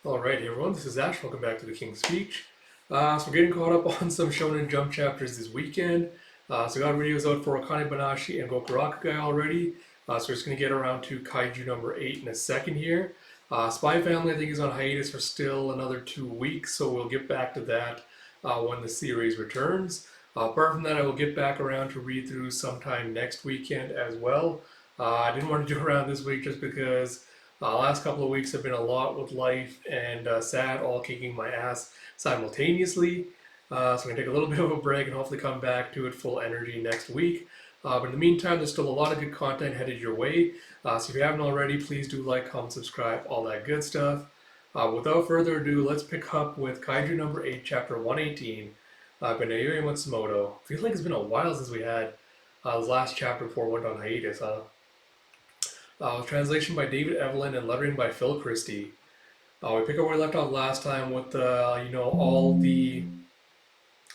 Alright, hey everyone, this is Ash. Welcome back to the King's Speech. So we're getting caught up on some Shonen Jump chapters this weekend. So we got videos out for Akane Banashi and Gokuraku already. So we're just going to get around to Kaiju number 8 in a second here. Spy Family, I think, is on hiatus for still another 2 weeks, so we'll get back to that when the series returns. Apart from that, I will get back around to read through sometime next weekend as well. I didn't want to do around this week just because last couple of weeks have been a lot with life and sad, all kicking my ass simultaneously. So I'm going to take a little bit of a break and hopefully come back to it full energy next week. But in the meantime, there's still a lot of good content headed your way. So if you haven't already, please do like, comment, subscribe, all that good stuff. Without further ado, let's pick up with Kaiju number 8, chapter 118 by Naoya Matsumoto. I feel like it's been a while since we had this last chapter before it went on hiatus, huh? Translation by David Evelyn and lettering by Phil Christie. We pick up where we left off last time with all the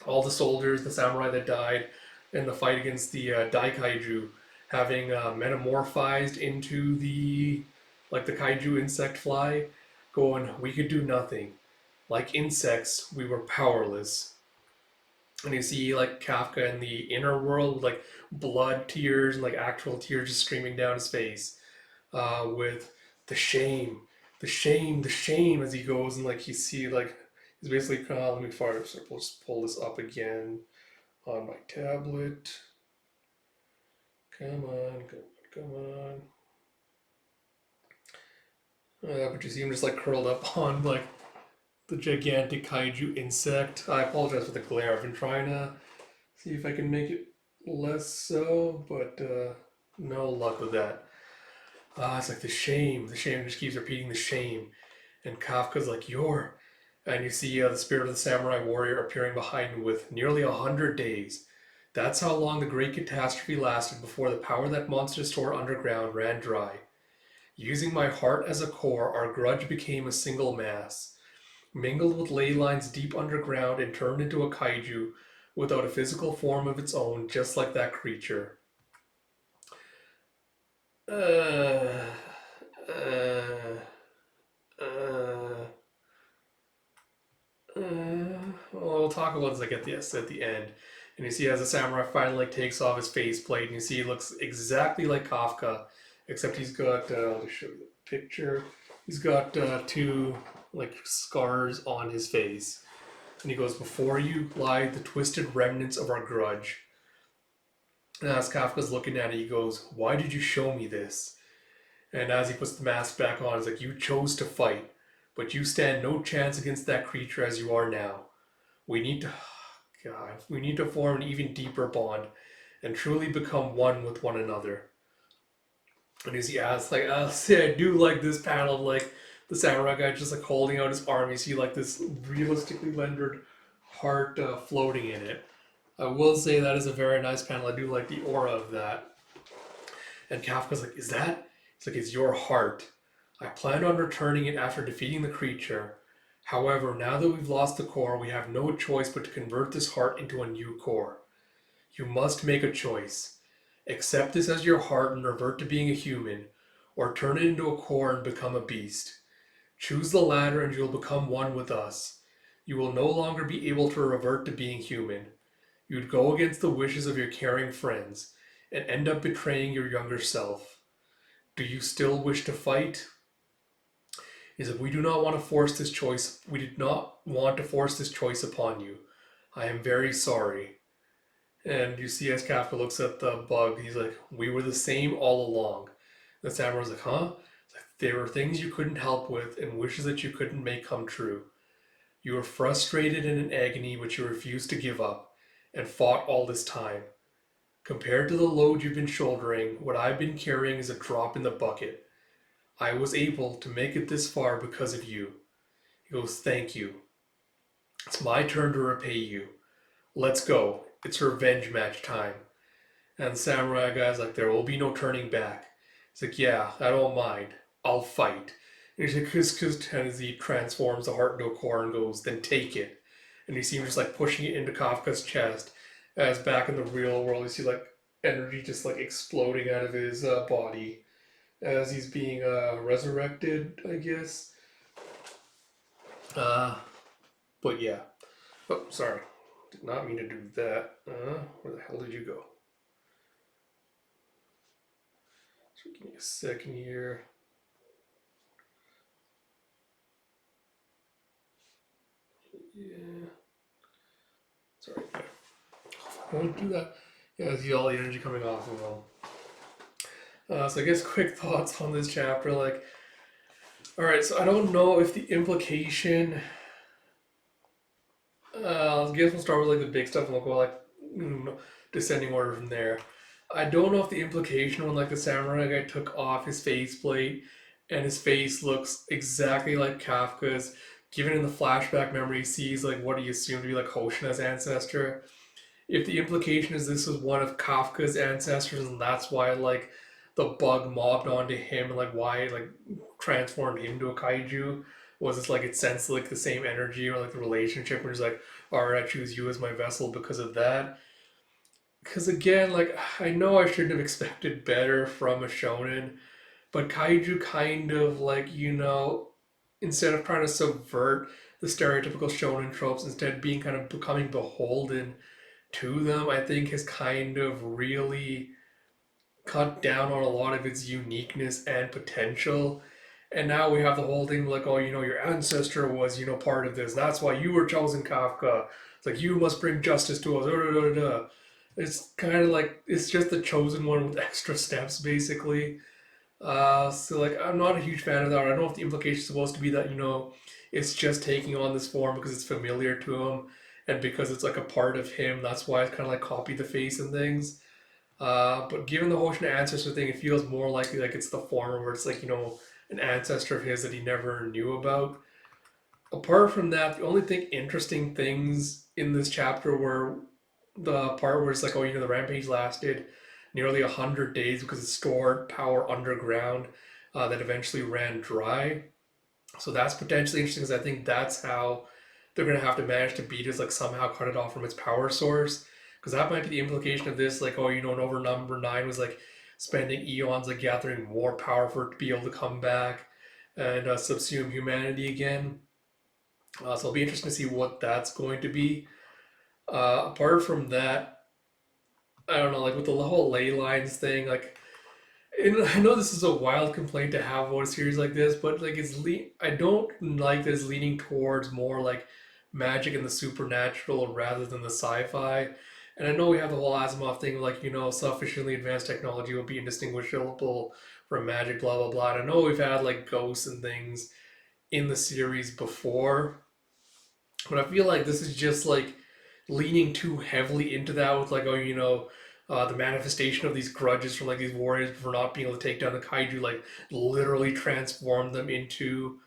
soldiers, the samurai that died in the fight against the Kaiju, having metamorphized into the kaiju insect fly, going, we could do nothing. Like insects, we were powerless. And you see like Kafka in the inner world with like blood tears and like actual tears just streaming down his face, with the shame, the shame, the shame as he goes and like you see like he's basically let me fire. So we'll just pull this up again on my tablet. Come on, come on. But you see him just like curled up on like the gigantic kaiju insect. I apologize for the glare. I've been trying to see if I can make it less so, but no luck with that. It's like the shame just keeps repeating the shame. And Kafka's like, you're. And you see the spirit of the samurai warrior appearing behind him with nearly 100 days. That's how long the great catastrophe lasted before the power that monster stored underground ran dry. Using my heart as a core, our grudge became a single mass, mingled with ley lines deep underground and turned into a kaiju without a physical form of its own, just like that creature. Uh, uh, uh, we'll talk about this like at the end. And you see as the samurai finally like, takes off his faceplate, and you see he looks exactly like Kafka, except he's got. I'll just show you the picture. He's got two like scars on his face, and he goes, "Before you lie the twisted remnants of our grudge." And as Kafka's looking at it, he goes, "Why did you show me this?" And as he puts the mask back on, he's like, "You chose to fight, but you stand no chance against that creature as you are now. We need to, God, we need to form an even deeper bond and truly become one with one another." And as he asks, like, I'll say I do like this panel of like the samurai guy just like holding out his arm. You see like this realistically rendered heart floating in it. I will say that is a very nice panel. I do like the aura of that. And Kafka's like, is that? It's like, it's your heart. I planned on returning it after defeating the creature. However, now that we've lost the core, we have no choice but to convert this heart into a new core. You must make a choice. Accept this as your heart and revert to being a human, or turn it into a core and become a beast. Choose the latter and you'll become one with us. You will no longer be able to revert to being human. You'd go against the wishes of your caring friends and end up betraying your younger self. Do you still wish to fight? He said, we do not want to force this choice. We did not want to force this choice upon you. I am very sorry. And you see as Kafka looks at the bug, he's like, we were the same all along. The samurai's like, huh? Like, there were things you couldn't help with and wishes that you couldn't make come true. You were frustrated and in agony, but you refused to give up and fought all this time. Compared to the load you've been shouldering, what I've been carrying is a drop in the bucket. I was able to make it this far because of you. He goes, thank you. It's my turn to repay you. Let's go. It's revenge match time. And the samurai guy's like, there will be no turning back. He's like, yeah, I don't mind. I'll fight. And he's like, and as he transforms the heart into a core and goes, then take it. And you see him just like pushing it into Kafka's chest. As back in the real world, you see like energy just like exploding out of his body as he's being resurrected, I guess. Uh, but yeah. Oh, sorry. Did not mean to do that. Where the hell did you go? So give me a second here. Yeah. Sorry. I won't do that. Yeah, I see all the energy coming off of them. So I guess quick thoughts on this chapter. Like, all right, so I don't know if the implication. I guess we'll start with like the big stuff and we'll go like descending order from there. I don't know if the implication when like the samurai guy took off his faceplate and his face looks exactly like Kafka's. Given in the flashback memory, he sees like what he assumed to be like Hoshina's ancestor. If the implication is this was one of Kafka's ancestors and that's why like the bug mobbed onto him and like why it like transformed him to a kaiju, was it's like it sensed like the same energy or like the relationship where it's like, all right, I choose you as my vessel because of that. Because again, like I know I shouldn't have expected better from a shonen, but kaiju kind of like instead of trying to subvert the stereotypical shonen tropes, instead being kind of becoming beholden to them, I think has kind of really cut down on a lot of its uniqueness and potential. And now we have the whole thing like, oh, your ancestor was, part of this. That's why you were chosen, Kafka. It's like, you must bring justice to us. Da, da, da, da. It's kind of like, it's just the chosen one with extra steps, basically. So, like, I'm not a huge fan of that. I don't know if the implication is supposed to be that, it's just taking on this form because it's familiar to him and because it's like a part of him. That's why it's kind of like copy the face and things. But given the Hoshina ancestor thing, it feels more likely like it's the former, where it's like an ancestor of his that he never knew about. Apart from that, the only thing interesting things in this chapter were the part where it's like, oh, the rampage lasted nearly 100 days because it stored power underground that eventually ran dry. So that's potentially interesting because I think that's how they're going to have to manage to beat it, is like somehow cut it off from its power source. Because that might be the implication of this, like, oh, Nova number 9 was like spending eons like gathering more power for it to be able to come back and subsume humanity again. So it'll be interesting to see what that's going to be. Apart from that, I don't know, like with the whole ley lines thing, like and I know this is a wild complaint to have about a series like this, but like I don't like that it's leaning towards more like magic and the supernatural rather than the sci-fi. And I know we have the whole Asimov thing, like sufficiently advanced technology will be indistinguishable from magic, blah blah blah. And I know we've had like ghosts and things in the series before, but I feel like this is just like leaning too heavily into that with like, oh, the manifestation of these grudges from like these warriors for not being able to take down the kaiju, like literally transform them into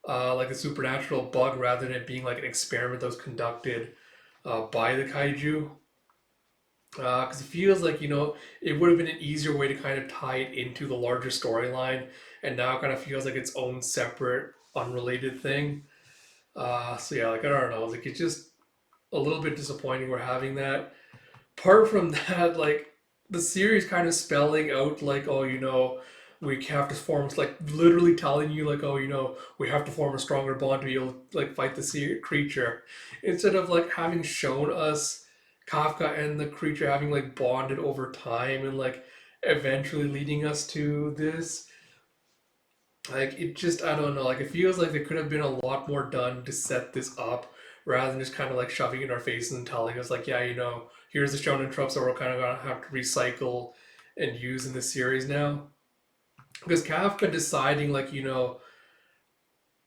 like a supernatural bug rather than it being like an experiment that was conducted by the kaiju. Because it feels like it would have been an easier way to kind of tie it into the larger storyline, and now it kind of feels like its own separate, unrelated thing. So yeah, like I don't know, like it's just a little bit disappointing we're having that. Apart from that, like the series kind of spelling out like, oh, we have to form, like literally telling you like, oh, we have to form a stronger bond to be able to like fight the creature, instead of like having shown us Kafka and the creature having like bonded over time and like eventually leading us to this. Like it just, I don't know. Like it feels like there could have been a lot more done to set this up, rather than just kind of like shoving it in our face and telling us like, yeah, here's the shonen tropes that we're kind of gonna have to recycle and use in this series now. Because Kafka deciding like,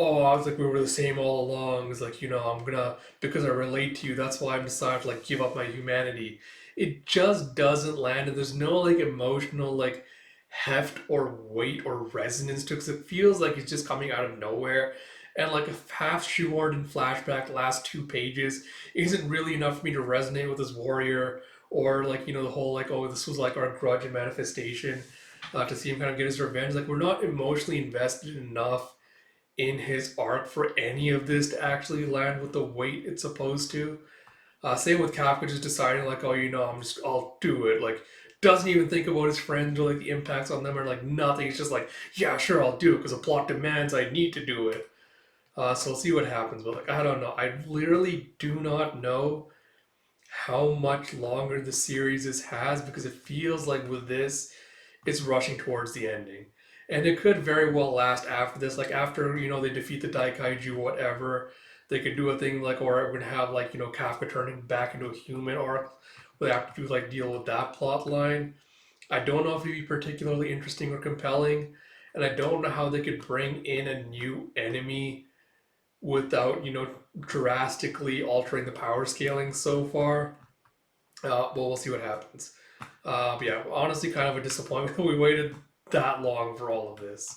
oh, I was like we were the same all along. It's like I'm gonna, because I relate to you. That's why I'm decided to like give up my humanity. It just doesn't land, and there's no like emotional like heft or weight or resonance to it. Because it feels like it's just coming out of nowhere, and like a half shoehorned in flashback last 2 pages isn't really enough for me to resonate with this warrior, or like the whole like, oh, this was like our grudge and manifestation. To see him kind of get his revenge, like we're not emotionally invested enough in his arc for any of this to actually land with the weight it's supposed to. Same with Kafka just deciding like, oh, I'll do it. Like, doesn't even think about his friends or like the impacts on them or like nothing. It's just like, yeah, sure, I'll do it because the plot demands I need to do it. So we'll see what happens. But like, I don't know. I literally do not know how much longer the has because it feels like with this, it's rushing towards the ending. And it could very well last after this. Like after, they defeat the Daikaiju or whatever, they could do a thing like, or it would have like, Kafka turning back into a human arc where they have to like deal with that plot line. I don't know if it'd be particularly interesting or compelling. And I don't know how they could bring in a new enemy without, drastically altering the power scaling so far. Well, we'll see what happens. But yeah, honestly, kind of a disappointment that we waited that long for all of this.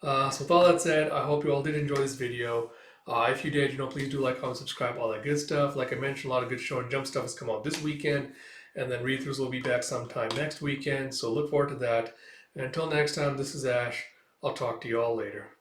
So with all that said, I hope you all did enjoy this video. If you did, please do like, comment, subscribe, all that good stuff. Like I mentioned, a lot of good show and jump stuff has come out this weekend, and then read-throughs will be back sometime next weekend. So look forward to that. And until next time, this is Ash. I'll talk to you all later.